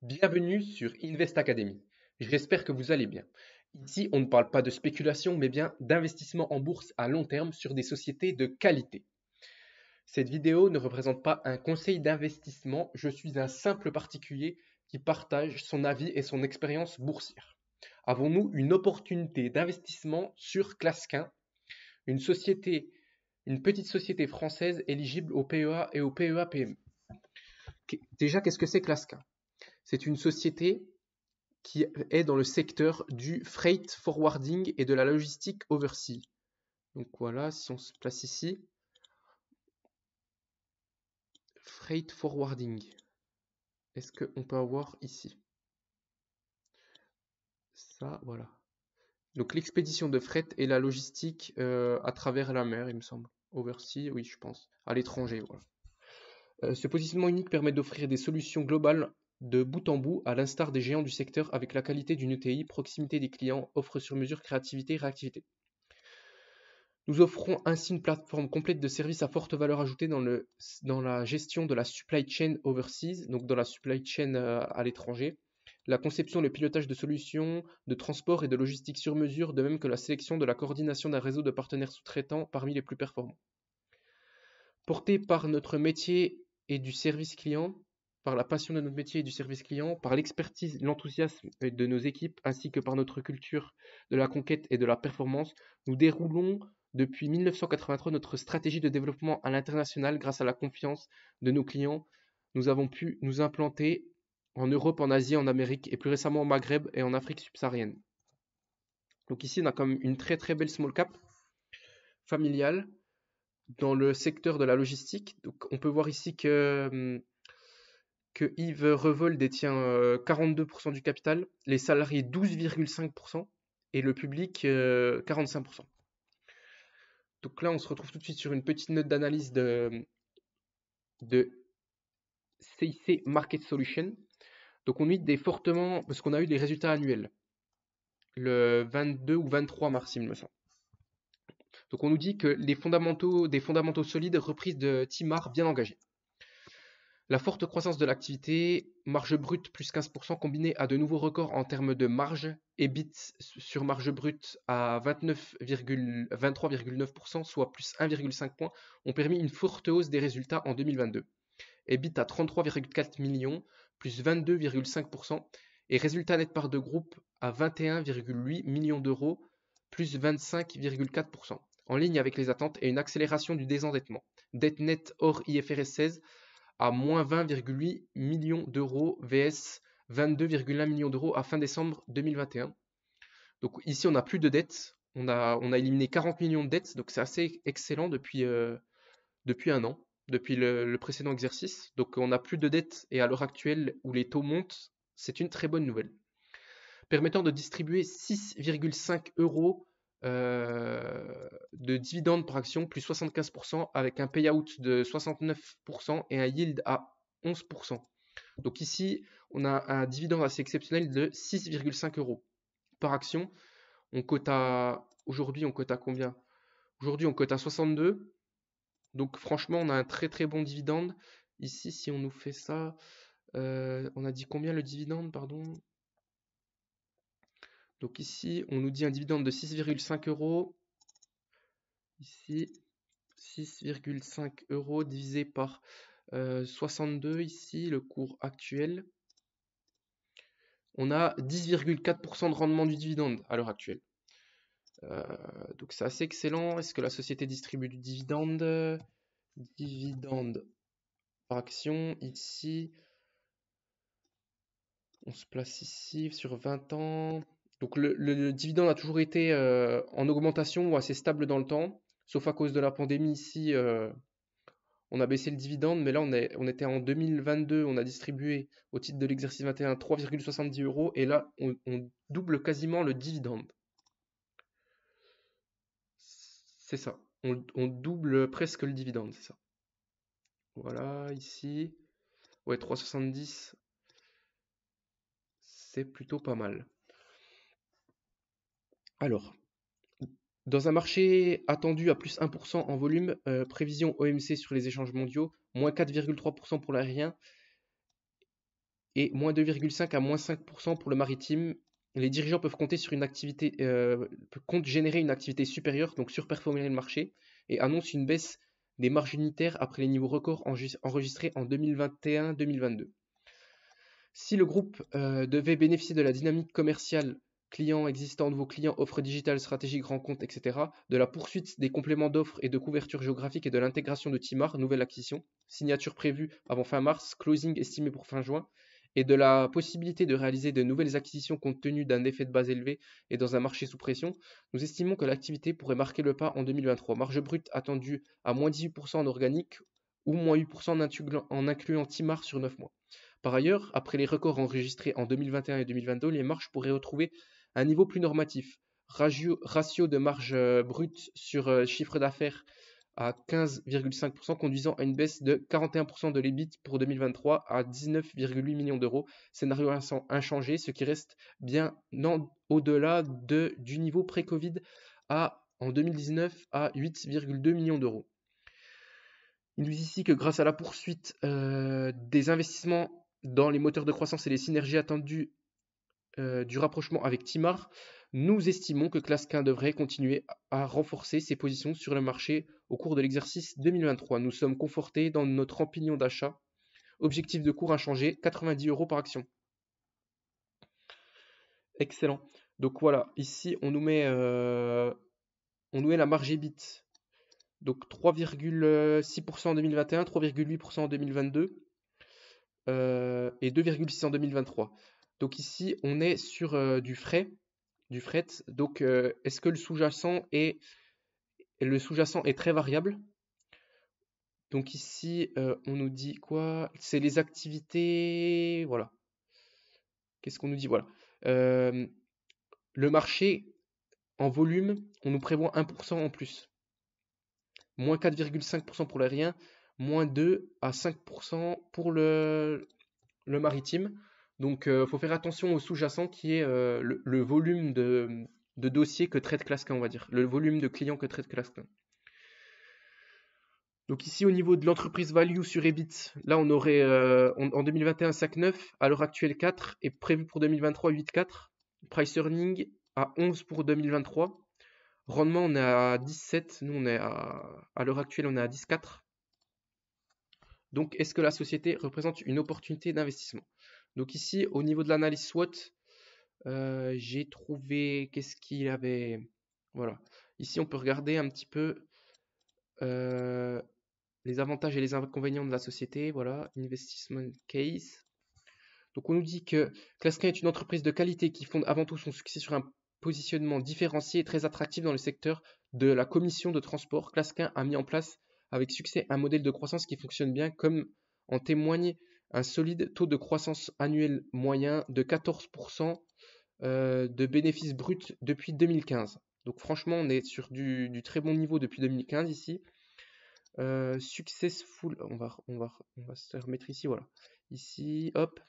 Bienvenue sur Invest Academy. J'espère que vous allez bien. Ici, on ne parle pas de spéculation, mais bien d'investissement en bourse à long terme sur des sociétés de qualité. Cette vidéo ne représente pas un conseil d'investissement, je suis un simple particulier qui partage son avis et son expérience boursière. Avons-nous une opportunité d'investissement sur Clasquin, une petite société française éligible au PEA et au PEA-PME? Déjà, qu'est-ce que c'est Clasquin? C'est une société qui est dans le secteur du freight forwarding et de la logistique overseas. Donc voilà, si on se place ici, freight forwarding. Est-ce qu'on peut avoir ici? Ça, voilà. Donc l'expédition de fret et la logistique à travers la mer, il me semble. Overseas, oui, je pense. À l'étranger, voilà. Ce positionnement unique permet d'offrir des solutions globales de bout en bout, à l'instar des géants du secteur, avec la qualité d'une ETI, proximité des clients, offre sur mesure, créativité, réactivité. Nous offrons ainsi une plateforme complète de services à forte valeur ajoutée dans la gestion de la supply chain overseas, donc dans la supply chain à l'étranger, la conception et le pilotage de solutions de transport et de logistique sur mesure, de même que la sélection de la coordination d'un réseau de partenaires sous-traitants parmi les plus performants. Porté par notre métier et du service client, par la passion de notre métier et du service client, par l'expertise, l'enthousiasme de nos équipes, ainsi que par notre culture de la conquête et de la performance, nous déroulons depuis 1983 notre stratégie de développement à l'international grâce à la confiance de nos clients. Nous avons pu nous implanter en Europe, en Asie, en Amérique et plus récemment au Maghreb et en Afrique subsaharienne. Donc ici, on a comme une très très belle small cap familiale dans le secteur de la logistique. Donc on peut voir ici que Yves Revol détient 42% du capital, les salariés 12,5% et le public 45%. Donc là, on se retrouve tout de suite sur une petite note d'analyse de CIC Market Solutions. Donc on dit fortement, parce qu'on a eu des résultats annuels, le 22 ou 23 mars, il me semble. Donc on nous dit que des fondamentaux solides, reprise de Timar bien engagés. La forte croissance de l'activité, marge brute plus 15% combinée à de nouveaux records en termes de marge, EBIT sur marge brute à 23,9%, soit plus 1,5 points, ont permis une forte hausse des résultats en 2022. EBIT à 33,4 millions, plus 22,5%, et résultat net part de groupe à 21,8 millions d'euros, plus 25,4%, en ligne avec les attentes et une accélération du désendettement. Dette nette hors IFRS 16 à moins 20,8 millions d'euros vs 22,1 millions d'euros à fin décembre 2021. Donc ici, on n'a plus de dettes. On a éliminé 40 millions de dettes, donc c'est assez excellent depuis un an, depuis le précédent exercice. Donc on n'a plus de dettes et à l'heure actuelle où les taux montent, c'est une très bonne nouvelle. Permettant de distribuer 6,5 euros de dividendes par action, plus 75%, avec un payout de 69% et un yield à 11%. Donc ici, on a un dividende assez exceptionnel de 6,5 euros par action. Aujourd'hui, on cote à combien? Aujourd'hui, on cote à 62. Donc franchement, on a un très très bon dividende. Ici, si on nous fait ça, on a dit combien le dividende, pardon? Donc ici, on nous dit un dividende de 6,5 euros. Ici, 6,5 euros divisé par 62 ici, le cours actuel. On a 10,4% de rendement du dividende à l'heure actuelle. Donc c'est assez excellent. Est-ce que la société distribue du dividende? Dividende par action, ici. On se place ici sur 20 ans. Donc le dividende a toujours été en augmentation ou assez stable dans le temps, sauf à cause de la pandémie ici. On a baissé le dividende, mais là on était en 2022, on a distribué au titre de l'exercice 21 3,70 euros et là on double quasiment le dividende. C'est ça, on double presque le dividende, c'est ça. Voilà, ici, ouais, 3,70, c'est plutôt pas mal. Alors, dans un marché attendu à plus 1% en volume, prévision OMC sur les échanges mondiaux, moins 4,3% pour l'aérien et moins 2,5 à moins 5% pour le maritime. Les dirigeants peuvent compter sur une activité, comptent générer une activité supérieure, donc surperformer le marché, et annoncent une baisse des marges unitaires après les niveaux records enregistrés en 2021-2022. Si le groupe devait bénéficier de la dynamique commerciale clients existants, nouveaux clients, offres digitales, stratégies, grands comptes, etc., de la poursuite des compléments d'offres et de couverture géographique et de l'intégration de Timar, nouvelle acquisition, signature prévue avant fin mars, closing estimé pour fin juin, et de la possibilité de réaliser de nouvelles acquisitions compte tenu d'un effet de base élevé et dans un marché sous pression, nous estimons que l'activité pourrait marquer le pas en 2023. Marge brute attendue à moins 18% en organique ou moins 8% en incluant Timar sur 9 mois. Par ailleurs, après les records enregistrés en 2021 et 2022, les marges pourraient retrouver un niveau plus normatif. Ratio de marge brute sur chiffre d'affaires à 15,5%, conduisant à une baisse de 41% de l'EBIT pour 2023 à 19,8 millions d'euros. Scénario inchangé, ce qui reste bien au-delà du niveau pré-Covid en 2019 à 8,2 millions d'euros. Il nous dit ici que grâce à la poursuite des investissements dans les moteurs de croissance et les synergies attendues du rapprochement avec Timar, nous estimons que Clasquin devrait continuer à renforcer ses positions sur le marché au cours de l'exercice 2023. Nous sommes confortés dans notre opinion d'achat. Objectif de cours inchangé, 90 € par action. Excellent. Donc voilà, ici on nous met la marge EBIT. Donc 3,6% en 2021, 3,8% en 2022 et 2,6% en 2023. Donc ici, on est sur du fret. Donc, est-ce que le sous-jacent est très variable? Donc ici, on nous dit quoi? C'est les activités. Voilà. Qu'est-ce qu'on nous dit? Voilà. Le marché, en volume, on nous prévoit 1% en plus. Moins 4,5% pour l'aérien, moins 2 à 5% pour le maritime. Donc, il faut faire attention au sous-jacent qui est le volume de dossiers que traite Clasquin, on va dire. Le volume de clients que traite Clasquin. Donc ici, au niveau de l'entreprise value sur EBIT, là, on aurait en 2021 5,9, à l'heure actuelle 4, et prévu pour 2023 8,4. Price earning à 11 pour 2023. Rendement, on est à 17. Nous, on est à l'heure actuelle, on est à 10,4. Donc, est-ce que la société représente une opportunité d'investissement? Donc ici, au niveau de l'analyse SWOT, j'ai trouvé qu'est-ce qu'il avait. Voilà. Ici, on peut regarder un petit peu les avantages et les inconvénients de la société. Voilà, investment case. Donc on nous dit que Clasquin est une entreprise de qualité qui fonde avant tout son succès sur un positionnement différencié et très attractif dans le secteur de la commission de transport. Clasquin a mis en place avec succès un modèle de croissance qui fonctionne bien, comme en témoigne un solide taux de croissance annuel moyen de 14% de bénéfices bruts depuis 2015. Donc franchement, on est sur du très bon niveau depuis 2015 ici. Successful, on va se remettre ici, voilà. Ici, hop.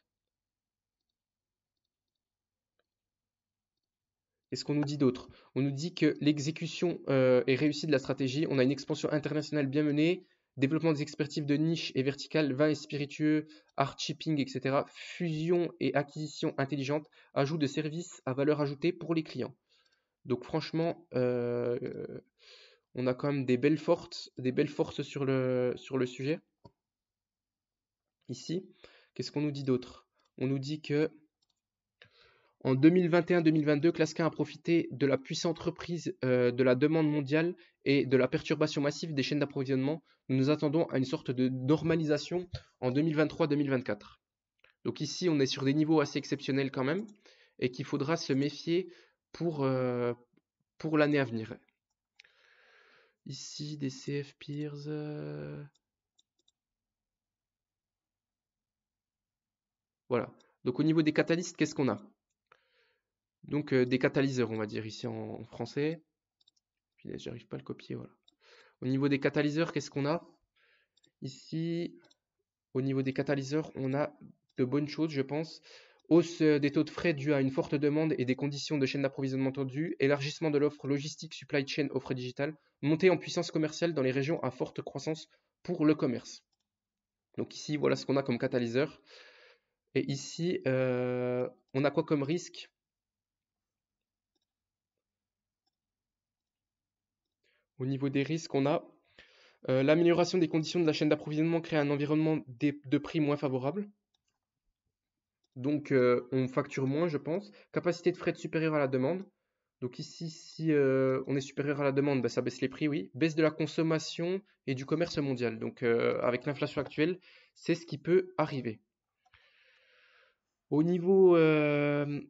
Qu'est-ce qu'on nous dit d'autre? On nous dit que l'exécution est réussie de la stratégie. On a une expansion internationale bien menée, développement des expertises de niche et verticales, vin et spiritueux, art shipping, etc. Fusion et acquisition intelligente, ajout de services à valeur ajoutée pour les clients. Donc franchement, on a quand même des belles forces sur le sujet. Ici, qu'est-ce qu'on nous dit d'autre? On nous dit que en 2021-2022, Clasquin a profité de la puissante reprise de la demande mondiale et de la perturbation massive des chaînes d'approvisionnement. Nous nous attendons à une sorte de normalisation en 2023-2024. Donc ici, on est sur des niveaux assez exceptionnels quand même et qu'il faudra se méfier pour l'année à venir. Ici, des CF Peers. Voilà. Donc au niveau des catalystes, qu'est-ce qu'on a? Donc des catalyseurs, on va dire ici en français. Puis là, j'arrive pas à le copier, voilà. Au niveau des catalyseurs, qu'est-ce qu'on a? Ici, au niveau des catalyseurs, on a de bonnes choses, je pense. Hausse des taux de frais due à une forte demande et des conditions de chaîne d'approvisionnement tendues, élargissement de l'offre logistique, supply chain, offre digitale, montée en puissance commerciale dans les régions à forte croissance pour le commerce. Donc ici, voilà ce qu'on a comme catalyseur. Et ici, on a quoi comme risque? Au niveau des risques, on a l'amélioration des conditions de la chaîne d'approvisionnement crée un environnement de prix moins favorable. Donc, on facture moins, je pense. Capacité de fret supérieure à la demande. Donc ici, si on est supérieur à la demande, bah, ça baisse les prix, oui. Baisse de la consommation et du commerce mondial. Donc, avec l'inflation actuelle, c'est ce qui peut arriver. Au niveau, de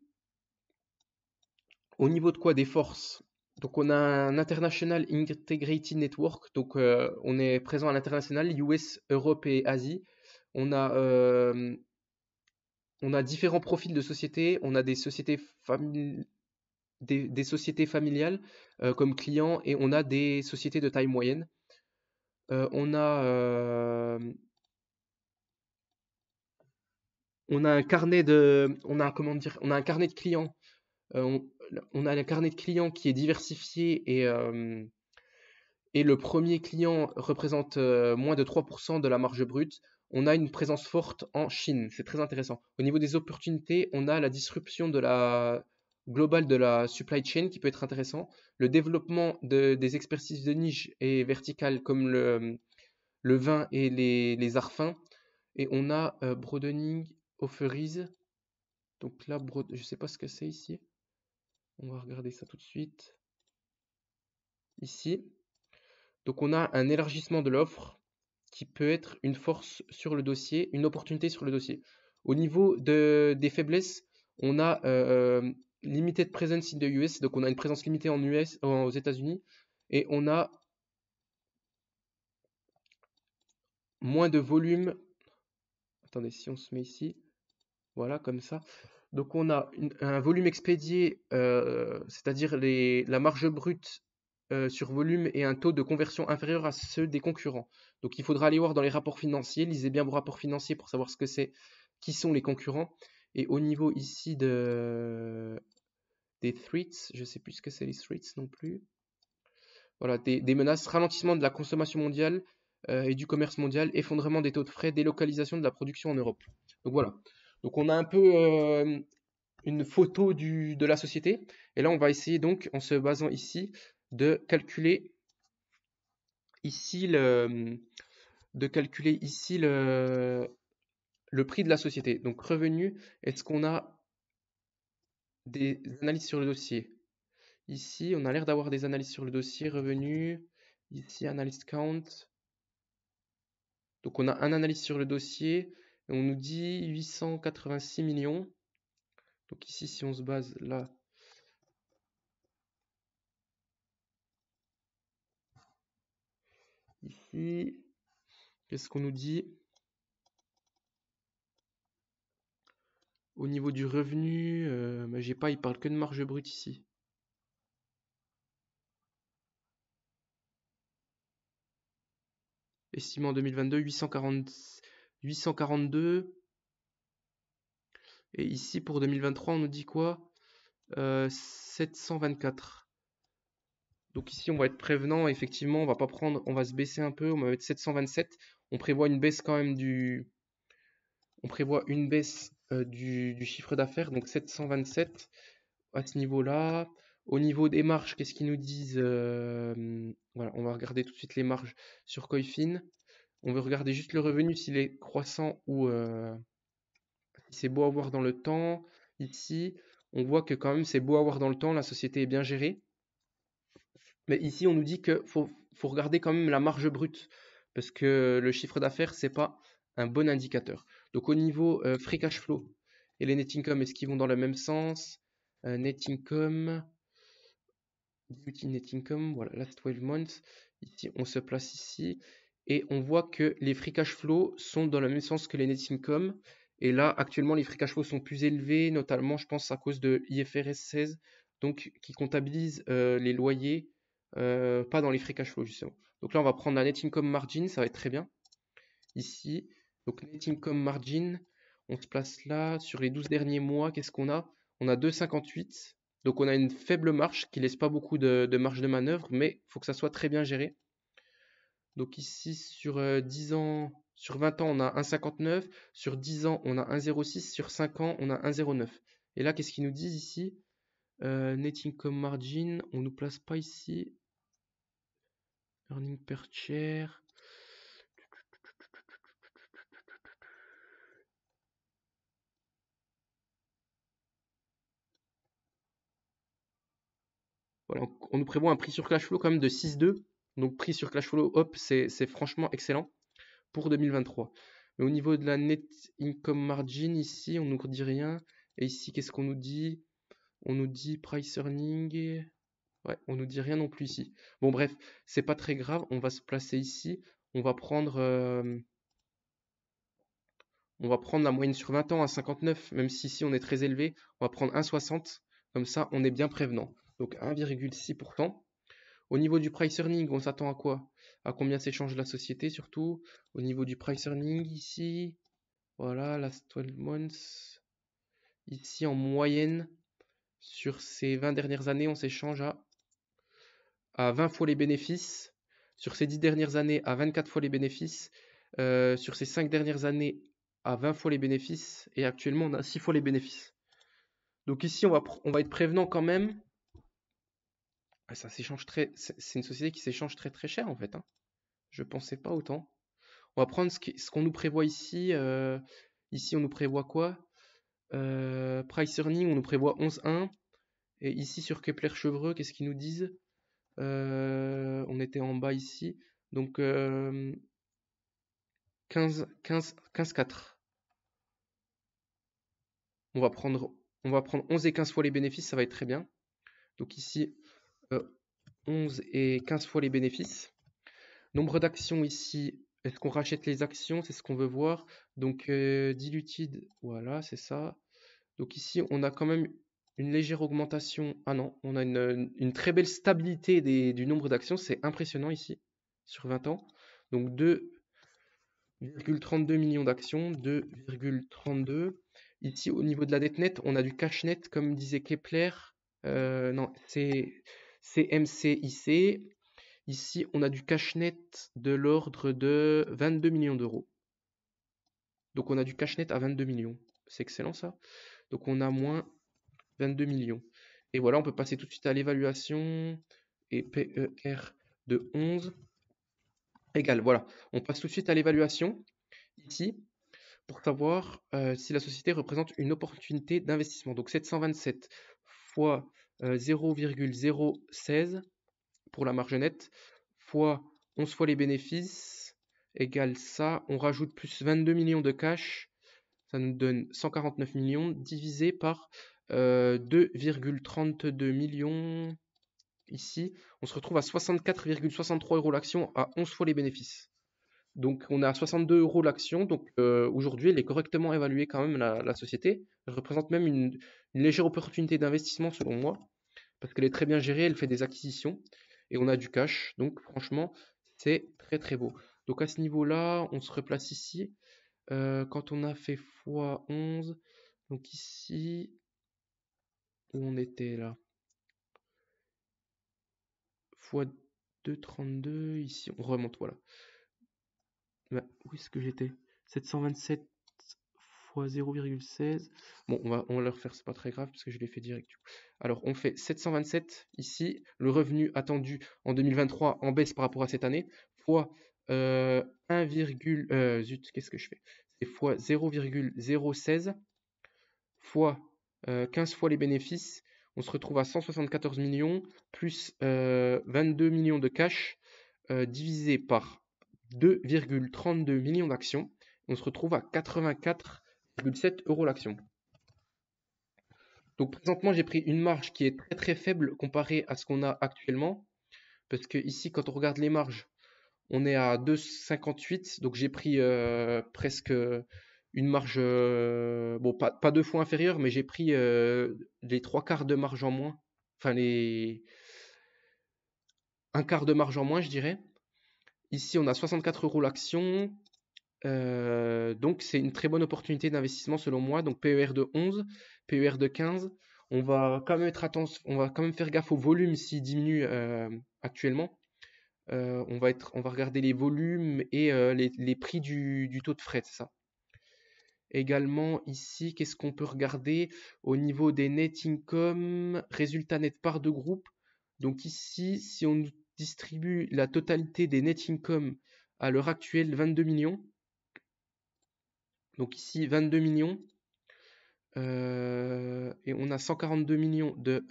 quoi? Des forces. Donc on a un International Integrated Network, donc on est présent à l'international, US, Europe et Asie. On a, différents profils de sociétés. On a des sociétés sociétés familiales comme clients et on a des sociétés de taille moyenne. On a, on a un carnet de clients. On a un carnet de clients qui est diversifié et le premier client représente moins de 3% de la marge brute. On a une présence forte en Chine, c'est très intéressant. Au niveau des opportunités, on a la disruption de la globale de la supply chain qui peut être intéressant, le développement des expertises de niche et verticales comme le vin et les arts fins, et on a broadening offerings. Donc là, je ne sais pas ce que c'est ici. On va regarder ça tout de suite. Ici. Donc on a un élargissement de l'offre qui peut être une force sur le dossier, une opportunité sur le dossier. Au niveau des faiblesses, on a limited presence in the US, donc on a une présence limitée aux États-Unis, et on a moins de volume. Attendez, si on se met ici, voilà, comme ça. Donc on a un volume expédié, c'est-à-dire la marge brute sur volume et un taux de conversion inférieur à ceux des concurrents. Donc il faudra aller voir dans les rapports financiers, lisez bien vos rapports financiers pour savoir ce que c'est, qui sont les concurrents. Et au niveau ici des threats, je ne sais plus ce que c'est les threats non plus. Voilà, des menaces, ralentissement de la consommation mondiale et du commerce mondial, effondrement des taux de frais, délocalisation de la production en Europe. Donc voilà. Donc on a un peu une photo de la société. Et là, on va essayer donc, en se basant ici, de calculer ici le prix de la société. Donc revenu, est-ce qu'on a des analyses sur le dossier? Ici, on a l'air d'avoir des analyses sur le dossier, revenu, ici, analyst count. Donc on a un analyse sur le dossier, et on nous dit 886 millions. Donc ici, si on se base là, ici, qu'est-ce qu'on nous dit? Au niveau du revenu, j'ai pas, il parle que de marge brute ici. Estimé en 2022, 842. Et ici, pour 2023, on nous dit quoi? 724. Donc ici, on va être prévenant. Effectivement, on va pas prendre, on va se baisser un peu. On va mettre 727. On prévoit une baisse quand même on prévoit une baisse du chiffre d'affaires. Donc 727 à ce niveau-là. Au niveau des marges, qu'est-ce qu'ils nous disent? Voilà, on va regarder tout de suite les marges sur Coifin. On veut regarder juste le revenu, s'il est croissant ou si c'est beau à voir dans le temps. Ici, on voit que quand même c'est beau à voir dans le temps, la société est bien gérée. Mais ici, on nous dit qu'il faut regarder quand même la marge brute, parce que le chiffre d'affaires, c'est pas un bon indicateur. Donc au niveau free cash flow et les net income, est-ce qu'ils vont dans le même sens? Net income, net income, voilà, last 12 months. Ici, on se place ici. Et on voit que les free cash flow sont dans le même sens que les net income. Et là, actuellement, les free cash flow sont plus élevés, notamment, je pense, à cause de IFRS 16, donc qui comptabilise les loyers, pas dans les free cash flow, justement. Donc là, on va prendre la net income margin, ça va être très bien. Ici, donc net income margin, on se place là. Sur les 12 derniers mois, qu'est-ce qu'on a? On a 2,58. Donc on a une faible marge qui laisse pas beaucoup de marge de manœuvre, mais il faut que ça soit très bien géré. Donc ici, sur 10 ans, Sur 20 ans, on a 1,59. Sur 10 ans, on a 1,06. Sur 5 ans, on a 1,09. Et là, qu'est-ce qu'ils nous disent ici? Net income margin, on ne nous place pas ici. Earning per share. Voilà, on nous prévoit un prix sur cash flow quand même de 6,2. Donc prix sur cash flow, hop, c'est franchement excellent pour 2023. Mais au niveau de la net income margin, ici, on ne nous dit rien. Et ici, qu'est-ce qu'on nous dit? On nous dit price earning. Ouais, on nous dit rien non plus ici. Bon, bref, c'est pas très grave. On va se placer ici. On va prendre la moyenne sur 20 ans à 59, même si ici on est très élevé. On va prendre 1,60. Comme ça, on est bien prévenant. Donc 1,6%. Au niveau du price earning, on s'attend à quoi? À combien s'échange la société surtout? Au niveau du price earning ici, voilà, last 12 months. Ici en moyenne, sur ces 20 dernières années, on s'échange à 20 fois les bénéfices. Sur ces 10 dernières années, à 24 fois les bénéfices. Sur ces 5 dernières années, à 20 fois les bénéfices. Et actuellement, on a 6 fois les bénéfices. Donc ici, on va être prévenant quand même. Ça s'échange c'est une société qui s'échange très très cher en fait. Hein. Je pensais pas autant. On va prendre ce qu'on nous prévoit ici. Ici, on nous prévoit quoi? Price earning, on nous prévoit 11,1. Et ici, sur Kepler-Chevreux, qu'est-ce qu'ils nous disent? On était en bas ici. Donc, 15,4. On va prendre 11 et 15 fois les bénéfices, ça va être très bien. Donc ici, 11 et 15 fois les bénéfices. Nombre d'actions ici, est-ce qu'on rachète les actions? C'est ce qu'on veut voir. Donc, diluted, voilà, c'est ça. Donc ici, on a quand même une légère augmentation. Ah non, on a une très belle stabilité du nombre d'actions. C'est impressionnant ici, sur 20 ans. Donc 2,32 millions d'actions, 2,32. Ici, au niveau de la dette nette, on a du cash net, comme disait Kepler. Non, c'est MCIC. Ici, on a du cash net de l'ordre de 22 millions d'euros. Donc on a du cash net à 22 millions. C'est excellent ça. Donc on a moins 22 millions. Et voilà, on peut passer tout de suite à l'évaluation. Et PER de 11 égale, voilà. On passe tout de suite à l'évaluation, ici, pour savoir si la société représente une opportunité d'investissement. Donc 727 fois 0,016 pour la marge nette, fois 11 fois les bénéfices, égale ça. On rajoute plus 22 millions de cash. Ça nous donne 149 millions divisé par 2,32 millions. Ici, on se retrouve à 64,63 € l'action à 11 fois les bénéfices. Donc on est à 62 € l'action. Donc aujourd'hui, elle est correctement évaluée quand même, la société. Elle représente même une légère opportunité d'investissement selon moi. Parce qu'elle est très bien gérée, elle fait des acquisitions. Et on a du cash. Donc franchement, c'est très très beau. Donc à ce niveau-là, on se replace ici. Quand on a fait x11, donc ici, où on était là, x2,32, ici, on remonte, voilà. Bah, où est-ce que j'étais? 727 x 0,16. Bon, on va le refaire, c'est pas très grave, parce que je l'ai fait direct. Alors, on fait 727, ici, le revenu attendu en 2023 en baisse par rapport à cette année, fois 1, zut, qu'est-ce que je fais? C'est fois 0,016 fois 15 fois les bénéfices, on se retrouve à 174 millions plus 22 millions de cash divisé par 2,32 millions d'actions. On se retrouve à 84,7 € l'action. Donc présentement, j'ai pris une marge qui est très très faible comparée à ce qu'on a actuellement. Parce que ici, quand on regarde les marges, on est à 2,58. Donc j'ai pris presque une marge, bon, pas 2 fois inférieure, mais j'ai pris les 3/4 de marge en moins. Enfin, un quart de marge en moins, je dirais. Ici, on a 64 € l'action. Donc, c'est une très bonne opportunité d'investissement selon moi. Donc, PER de 11, PER de 15. On va quand même faire gaffe au volume s'il diminue actuellement. On va regarder les volumes et les prix du taux de fret, c'est ça. Également ici, qu'est-ce qu'on peut regarder au niveau des net income, résultat net part de groupe. Donc ici, si on distribue la totalité des net income à l'heure actuelle, 22 millions. Donc ici, 22 millions. Et on a 142 millions de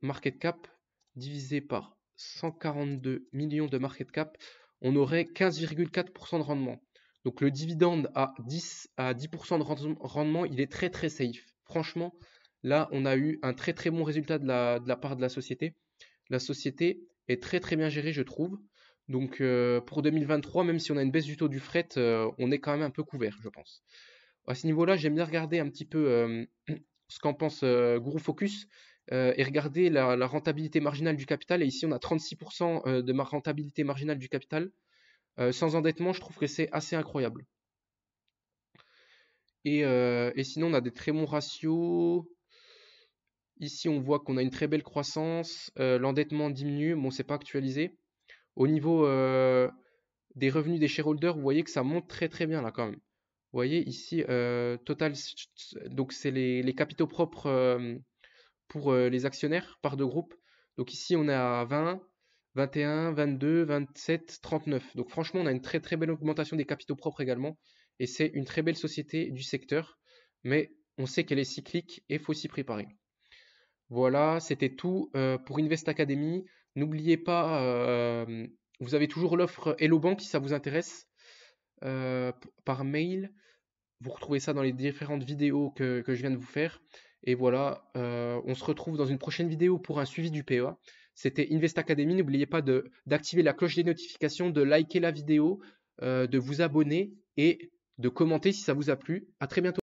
market cap divisé par 142 millions de market cap. On aurait 15,4% de rendement. Donc le dividende à 10% de rendement, il est très très safe. Franchement, là, on a eu un très très bon résultat de la part de la société. La société est très très bien gérée, je trouve. Donc pour 2023, même si on a une baisse du taux du fret, on est quand même un peu couvert, je pense. À ce niveau-là, j'aime bien regarder un petit peu ce qu'en pense Guru Focus et regarder la rentabilité marginale du capital. Et ici, on a 36% de rentabilité marginale du capital. Sans endettement, je trouve que c'est assez incroyable. Et sinon, on a des très bons ratios. Ici, on voit qu'on a une très belle croissance. L'endettement diminue. Bon, c'est pas actualisé. Au niveau des revenus des shareholders, vous voyez que ça monte très très bien là quand même. Vous voyez ici, total, donc c'est les capitaux propres pour les actionnaires par de groupe. Donc ici, on est à 20, 21, 22, 27, 39. Donc franchement, on a une très très belle augmentation des capitaux propres également. Et c'est une très belle société du secteur. Mais on sait qu'elle est cyclique et il faut s'y préparer. Voilà, c'était tout pour Invest Academy. N'oubliez pas, vous avez toujours l'offre Hello Bank si ça vous intéresse par mail. Vous retrouvez ça dans les différentes vidéos que je viens de vous faire. Et voilà, on se retrouve dans une prochaine vidéo pour un suivi du PEA. C'était Invest Academy. N'oubliez pas d'activer la cloche des notifications, de liker la vidéo, de vous abonner et de commenter si ça vous a plu. À très bientôt.